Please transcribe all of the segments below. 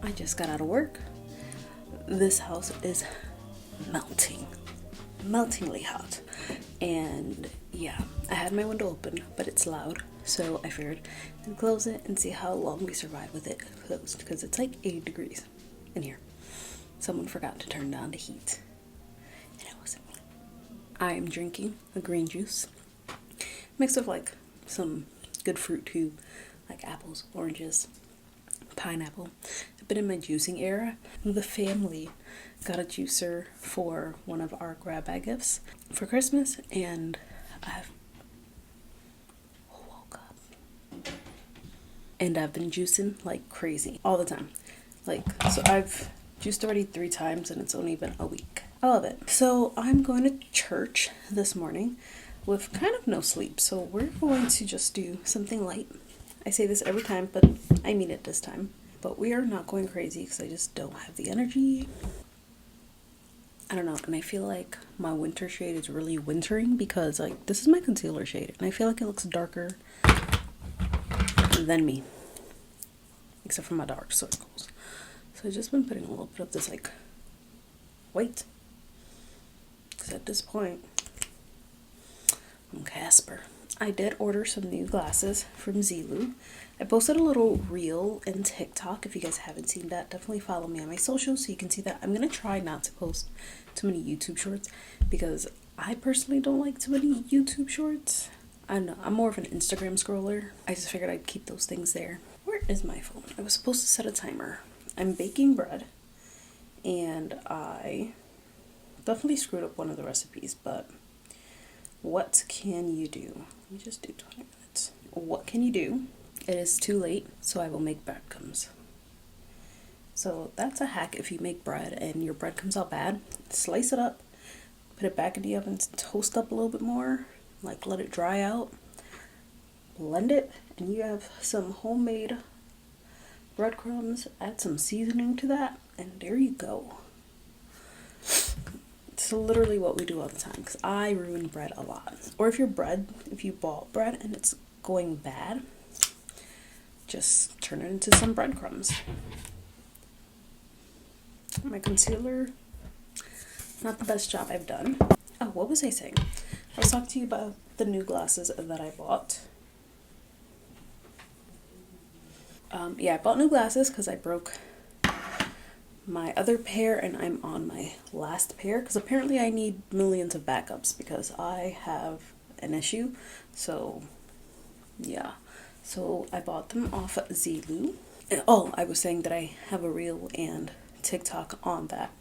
I just got out of work. This house is meltingly hot. And yeah, I had my window open, but it's loud. So I figured I'd close it and see how long we survive with it closed, because it's like 80 degrees in here. Someone forgot to turn down the heat. And it wasn't me. I am drinking a green juice mixed with like some good fruit too, like apples, oranges, pineapple. I've been in my juicing era. The family got a juicer for one of our grab bag gifts for Christmas, and I've woke up and I've been juicing like crazy all the time. So I've juiced already 3 times and it's only been a week. I love it. So I'm going to church this morning with kind of no sleep, so we're going to just do something light. I say this every time, but I mean it this time. But we are not going crazy because I just don't have the energy. I don't know, and I feel like my winter shade is really wintering because like this is my concealer shade and I feel like it looks darker than me, except for my dark circles. So I've just been putting a little bit of this like white, because at this point I'm Casper. I did order some new glasses from Zilu. I posted a little reel in TikTok. If you guys haven't seen that, definitely follow me on my socials so you can see that. I'm going to try not to post too many YouTube shorts because I personally don't like too many YouTube shorts. I don't know. I'm more of an Instagram scroller. I just figured I'd keep those things there. Where is my phone? I was supposed to set a timer. I'm baking bread and I definitely screwed up one of the recipes, but what can you do? Let me just do 20 minutes. What can you do? It is too late, so I will make breadcrumbs. So that's a hack if you make bread and your bread comes out bad. Slice it up, put it back in the oven to toast up a little bit more, like let it dry out, blend it, and you have some homemade breadcrumbs. Add some seasoning to that, and there you go. It's literally what we do all the time because I ruin bread a lot. Or if you bought bread and it's going bad, just turn it into some breadcrumbs. My concealer, not the best job I've done. Oh, what was I saying? I was talking to you about the new glasses that I bought. I bought new glasses because I broke my other pair and I'm on my last pair because apparently I need millions of backups because I have an issue. So yeah, so I bought them off Zilu. Oh, I was saying that I have a reel and TikTok on that.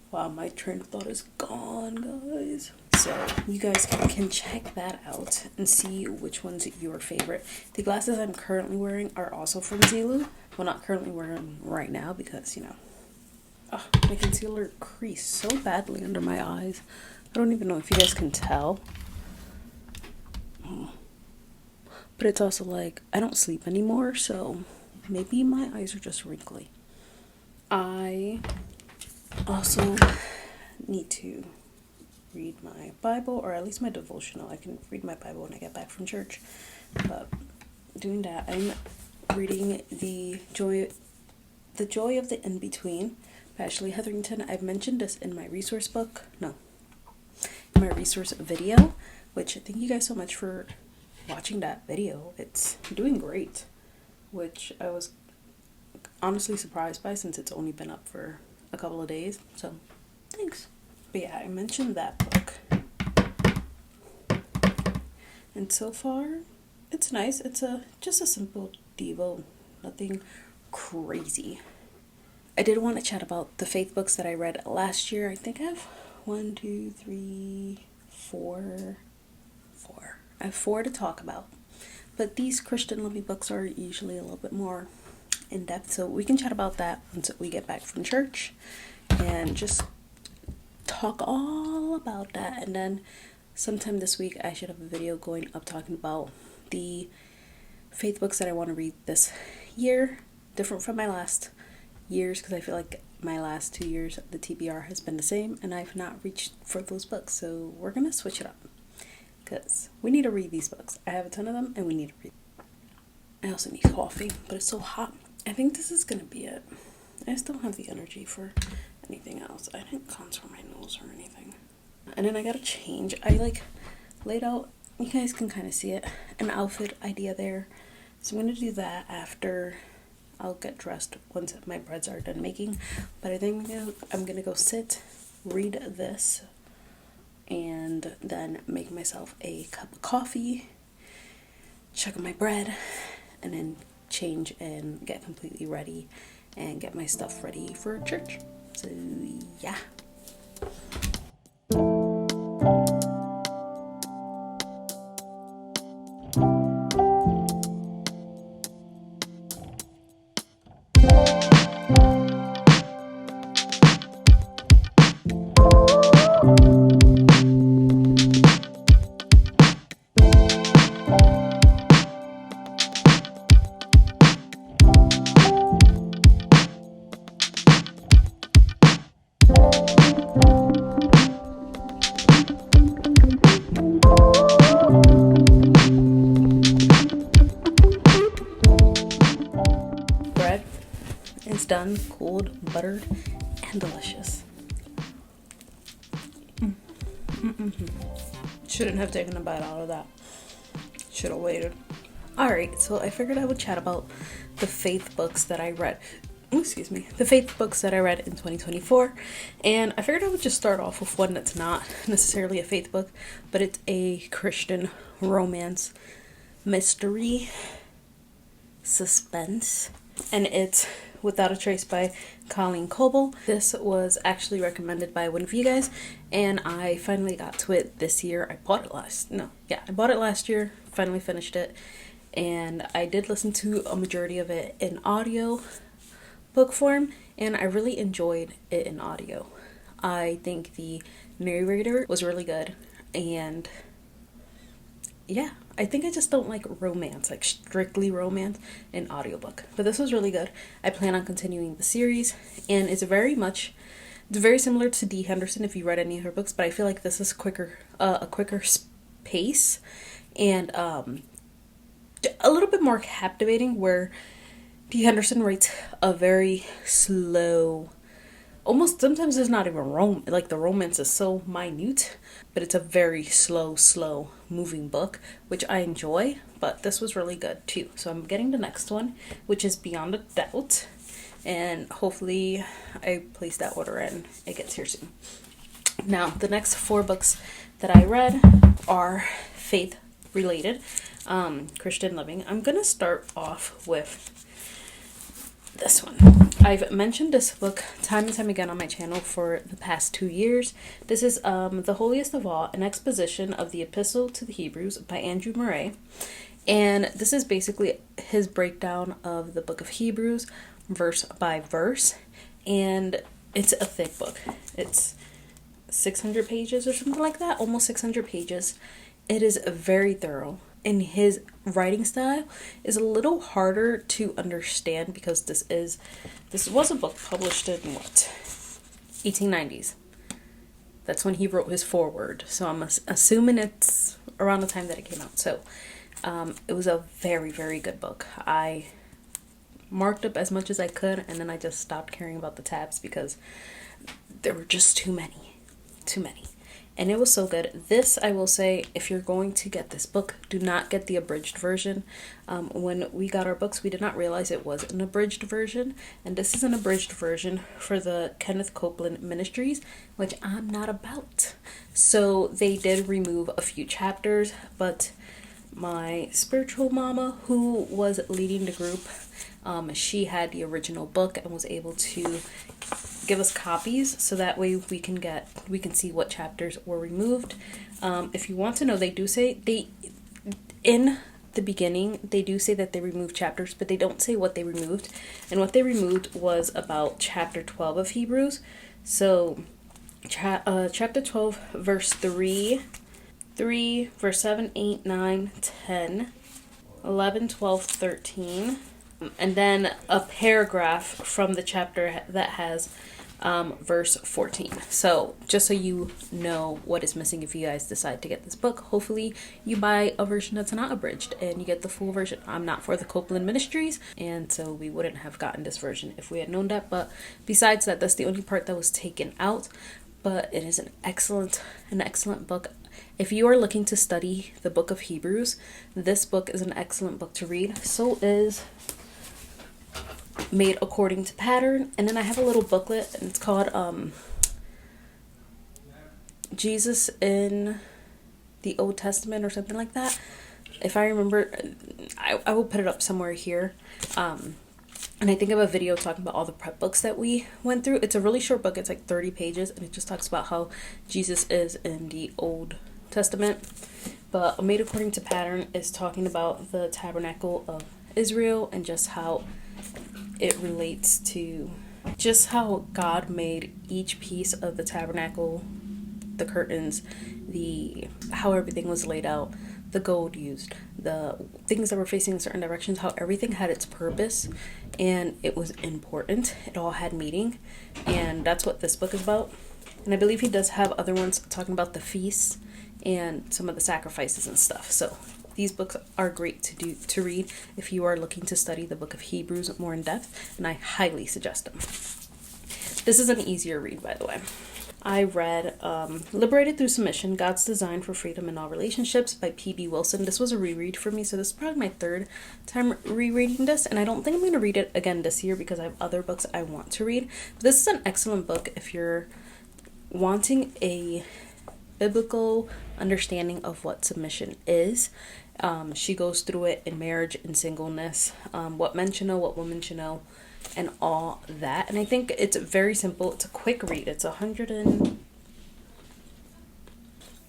Wow, my train of thought is gone, guys. So you guys can check that out and see which one's your favorite. The glasses I'm currently wearing are also from Zilu. Well, not currently wearing them right now because, my concealer creased so badly under my eyes. I don't even know if you guys can tell. But it's also like, I don't sleep anymore, so maybe my eyes are just wrinkly. I also need to read my Bible, or at least my devotional. I can read my Bible when I get back from church. But doing that, I'm reading The Joy of the In-Between by Ashley Hetherington. I've mentioned this in my resource video, which thank you guys so much for watching that video. It's doing great, which I was honestly surprised by since it's only been up for a couple of days, so thanks. But yeah, I mentioned that book, and so far it's nice. It's just a simple devo, nothing crazy. I did want to chat about the faith books that I read last year. I think I have 4. I have 4 to talk about. But these Christian loving books are usually a little bit more in depth, so we can chat about that once we get back from church and just talk all about that. And then sometime this week I should have a video going up talking about the faith books that I want to read this year, different from my last years, because I feel like my last 2 years the TBR has been the same and I've not reached for those books, so we're gonna switch it up because we need to read these books. I have a ton of them and we need to read. I also need coffee, but it's so hot. I think this is gonna be it. I just don't have the energy for anything else. I didn't contour my nose or anything. And then I gotta change. I like laid out, you guys can kind of see it, an outfit idea there. So I'm gonna do that after I'll get dressed once my breads are done making. But I think I'm gonna go sit, read this, and then make myself a cup of coffee, check on my bread, and then change and get completely ready and get my stuff ready for church. So yeah. Bread is done, cooled, buttered, and delicious. Shouldn't have taken a bite out of that. Should have waited. Alright, so I figured I would chat about the faith books that I read. Excuse me. The faith books that I read in 2024. And I figured I would just start off with one that's not necessarily a faith book, but it's a Christian romance mystery suspense. And it's Without a Trace by Colleen Coble. This was actually recommended by one of you guys, and I finally got to it this year. I bought it last year, finally finished it, and I did listen to a majority of it in audio book form, and I really enjoyed it in audio. I think the narrator was really good, and yeah, I think I just don't like romance, like strictly romance in audiobook. But this was really good. I plan on continuing the series, and it's very similar to Dee Henderson if you read any of her books, but I feel like this is a quicker pace, and a little bit more captivating, where Dee Henderson writes a very slow, almost sometimes there's not even like the romance is so minute, but it's a very slow moving book, which I enjoy. But this was really good too. So I'm getting the next one, which is Beyond a Doubt, and hopefully I place that order and it gets here soon. Now the next 4 books that I read are faith related, Christian living. I'm gonna start off with this one. I've mentioned this book time and time again on my channel for the past 2 years. This is The Holiest of All, an exposition of the Epistle to the Hebrews by Andrew Murray. And this is basically his breakdown of the book of Hebrews, verse by verse. And it's a thick book. It's 600 pages or something like that, almost 600 pages. It is very thorough. And his writing style is a little harder to understand because this was a book published in 1890s. That's when he wrote his foreword. So I'm assuming it's around the time that it came out. So it was a very, very good book. I marked up as much as I could, and then I just stopped caring about the tabs because there were just too many. And it was so good. This, I will say, if you're going to get this book, do not get the abridged version. When we got our books, we did not realize it was an abridged version. And this is an abridged version for the Kenneth Copeland Ministries, which I'm not about. So they did remove a few chapters, but my spiritual mama, who was leading the group, she had the original book and was able to give us copies, so that way we can see what chapters were removed. If you want to know, they do say in the beginning they do say that they removed chapters, but they don't say what they removed. And what they removed was about chapter 12 of Hebrews. So chapter 12 verse 3, verse 7, 8, 9, 10, 11, 12, 13, and then a paragraph from the chapter that has verse 14. So just so you know what is missing if you guys decide to get this book, hopefully you buy a version that's not abridged and you get the full version. I'm not for the Copeland Ministries, and so we wouldn't have gotten this version if we had known that. But besides that, that's the only part that was taken out. But it is an excellent book. If you are looking to study the book of Hebrews, this book is an excellent book to read. So is Made According to Pattern. And then I have a little booklet, and it's called Jesus in the Old Testament or something like that. If I remember, I will put it up somewhere here. And I think of a video talking about all the prep books that we went through. It's a really short book. It's like 30 pages, and it just talks about how Jesus is in the Old Testament. But Made According to Pattern is talking about the tabernacle of Israel and just how it relates to just how God made each piece of the tabernacle, the curtains, how everything was laid out, the gold used, the things that were facing in certain directions, how everything had its purpose and it was important. It all had meaning, and that's what this book is about. And I believe he does have other ones talking about the feasts and some of the sacrifices and stuff. So these books are great to read if you are looking to study the book of Hebrews more in depth, and I highly suggest them. This is an easier read, by the way. I read Liberated Through Submission, God's Design for Freedom in All Relationships by P.B. Wilson. This was a reread for me, so this is probably my third time rereading this, and I don't think I'm going to read it again this year because I have other books I want to read. But this is an excellent book if you're wanting a biblical understanding of what submission is. She goes through it in marriage and singleness, what men should know, what women should know, and all that. And I think it's very simple. It's a quick read. It's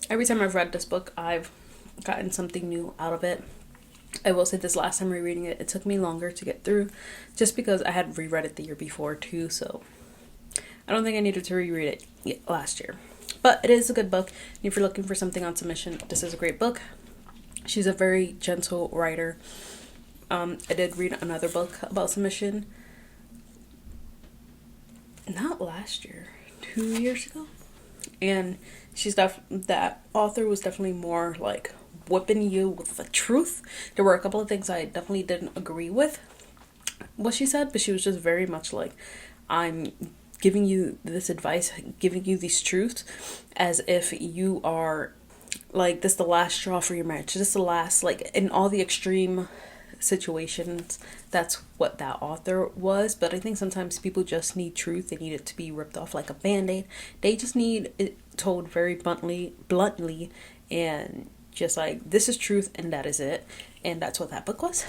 every time I've read this book, I've gotten something new out of it. I will say this last time rereading it, it took me longer to get through just because I had reread it the year before too. So I don't think I needed to reread it last year. But it is a good book. And if you're looking for something on submission, this is a great book. She's a very gentle writer. I did read another book about submission. Not last year, 2 years ago. And that author was definitely more like whipping you with the truth. There were a couple of things I definitely didn't agree with what she said, but she was just very much like, I'm giving you this advice, giving you these truths as if you are like this the last straw for your marriage. This is the last, like in all the extreme situations, that's what that author was. But I think sometimes people just need truth. They need it to be ripped off like a band-aid. They just need it told very bluntly and just like, this is truth and that is it. And that's what that book was.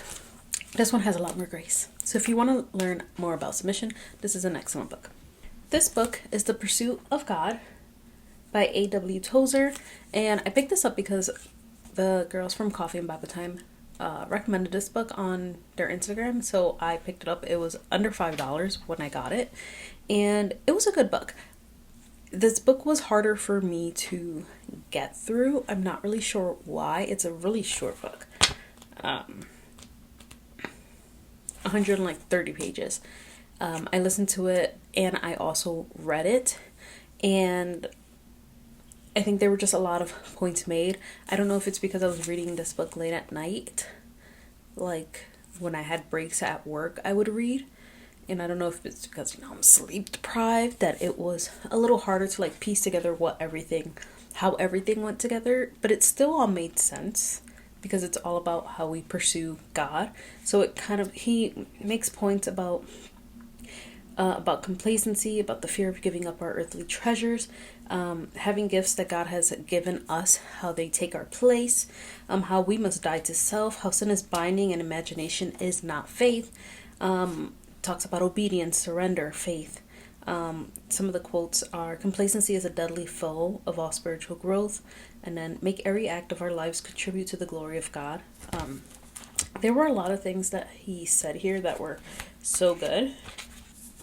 This one has a lot more grace. So if you want to learn more about submission, this is an excellent book. This book is The Pursuit of God by A.W. Tozer, and I picked this up because the girls from Coffee and Bible Time recommended this book on their Instagram, so I picked it up. It was under $5 when I got it, and it was a good book. This book was harder for me to get through. I'm not really sure why. It's a really short book. 130 pages. I listened to it and I also read it, and I think there were just a lot of points made. I don't know if it's because I was reading this book late at night, like when I had breaks at work I would read, and I don't know if it's because I'm sleep deprived that it was a little harder to like piece together how everything went together, but it still all made sense because it's all about how we pursue God. So he makes points about complacency, about the fear of giving up our earthly treasures, having gifts that God has given us, how they take our place, how we must die to self, how sin is binding and imagination is not faith. Talks about obedience, surrender, faith. Some of the quotes are, complacency is a deadly foe of all spiritual growth, and then make every act of our lives contribute to the glory of God. There were a lot of things that he said here that were so good.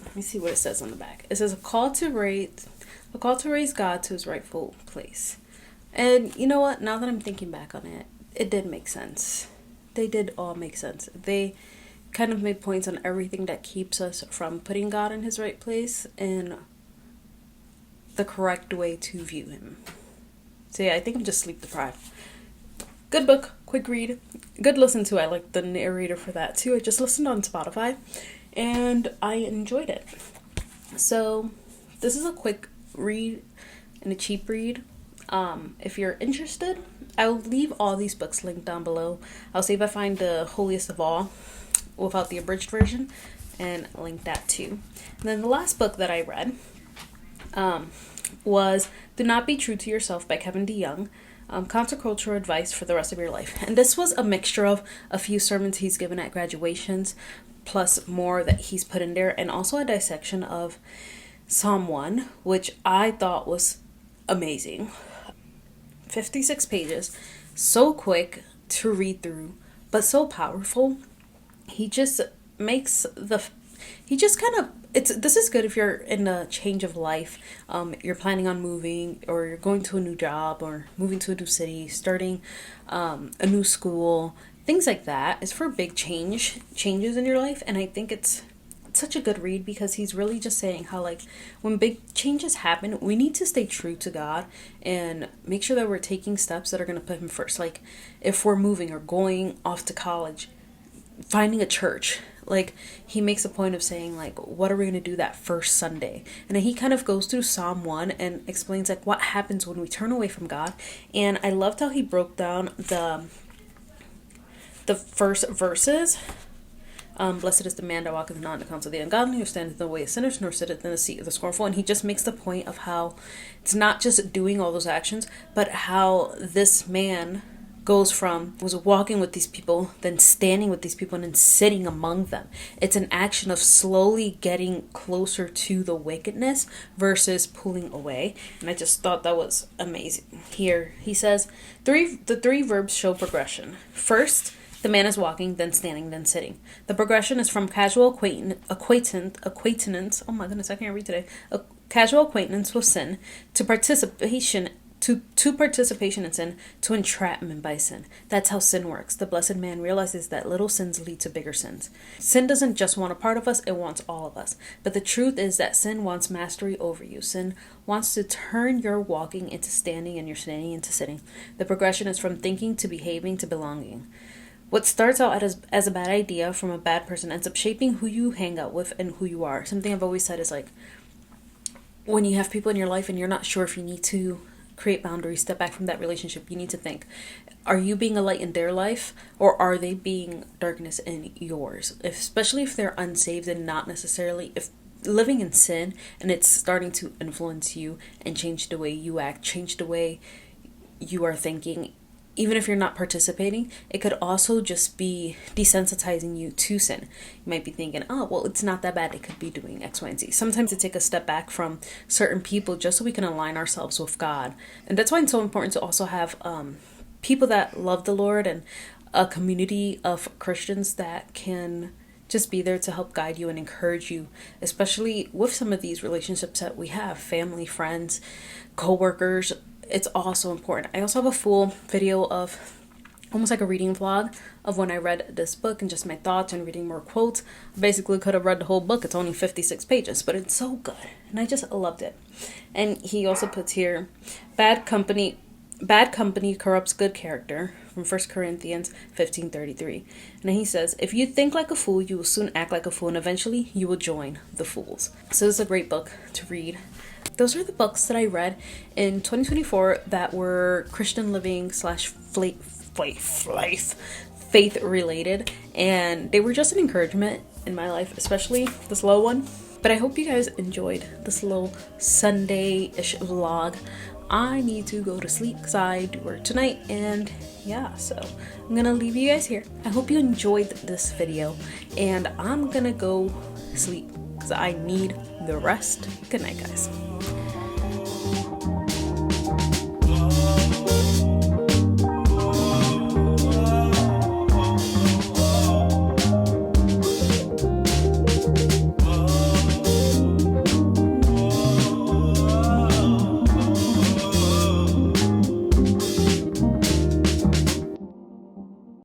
Let me see what it says on the back. It says a call to raise God to his rightful place. And you know what? Now that I'm thinking back on it, it did make sense. They did all make sense. They kind of made points on everything that keeps us from putting God in his right place, and the correct way to view him. So yeah, I think I'm just sleep deprived. Good book, quick read, good listen to. I like the narrator for that too. I just listened on Spotify and I enjoyed it. So this is a quick read and a cheap read. If you're interested, I'll leave all these books linked down below. I'll see if I find the Holiest of All without the abridged version and link that too. And then the last book that I read was Do Not Be True to Yourself by Kevin DeYoung. Countercultural advice for the rest of your life. And this was a mixture of a few sermons he's given at graduations, plus more that he's put in there, and also a dissection of Psalm 1, which I thought was amazing. 56 pages, so quick to read through, but so powerful. He just this is good if you're in a change of life, you're planning on moving, or you're going to a new job, or moving to a new city, starting a new school, things like that. It's for big changes in your life. And I think it's such a good read because he's really just saying how, like, when big changes happen, we need to stay true to God and make sure that we're taking steps that are going to put him first. Like if we're moving or going off to college, finding a church, like he makes a point of saying, like, what are we going to do that first Sunday? And then he kind of goes through Psalm 1 and explains like what happens when we turn away from God. And I loved how he broke down the first verses. Blessed is the man that walketh not in the counsel of the ungodly, nor standeth in the way of sinners, nor sitteth in the seat of the scornful. And he just makes the point of how it's not just doing all those actions, but how this man was walking with these people, then standing with these people, and then sitting among them. It's an action of slowly getting closer to the wickedness versus pulling away. And I just thought that was amazing. Here he says the three verbs show progression. First, the man is walking, then standing, then sitting. The progression is from casual acquaintance. Oh my goodness, I can't read today. A casual acquaintance with sin to participation in sin, to entrapment by sin. That's how sin works. The blessed man realizes that little sins lead to bigger sins. Sin doesn't just want a part of us, it wants all of us. But the truth is that sin wants mastery over you. Sin wants to turn your walking into standing and your standing into sitting. The progression is from thinking to behaving to belonging. What starts out as a bad idea from a bad person ends up shaping who you hang out with and who you are. Something I've always said is, like, when you have people in your life and you're not sure if you need to create boundaries, step back from that relationship, you need to think, are you being a light in their life, or are they being darkness in yours? Especially if they're unsaved and not necessarily if living in sin, and it's starting to influence you and change the way you act, change the way you are thinking. Even if you're not participating, it could also just be desensitizing you to sin. You might be thinking, oh, well, it's not that bad. It could be doing X, Y, and Z. Sometimes to take a step back from certain people just so we can align ourselves with God. And that's why it's so important to also have people that love the Lord and a community of Christians that can just be there to help guide you and encourage you, especially with some of these relationships that we have, family, friends, co-workers. It's also important. I also have a full video of almost like a reading vlog of when I read this book and just my thoughts and reading more quotes. I basically could have read the whole book. It's only 56 pages, but it's so good. And I just loved it. And he also puts here, bad company corrupts good character, from 1 Corinthians 15:33. And he says, if you think like a fool, you will soon act like a fool, and eventually you will join the fools. So this is a great book to read. Those are the books that I read in 2024 that were Christian living / faith related, and they were just an encouragement in my life, especially the slow one. But I hope you guys enjoyed this little Sunday-ish vlog. I need to go to sleep because I do work tonight, and yeah, so I'm gonna leave you guys here. I hope you enjoyed this video, and I'm gonna go sleep because I need the rest. Good night, guys.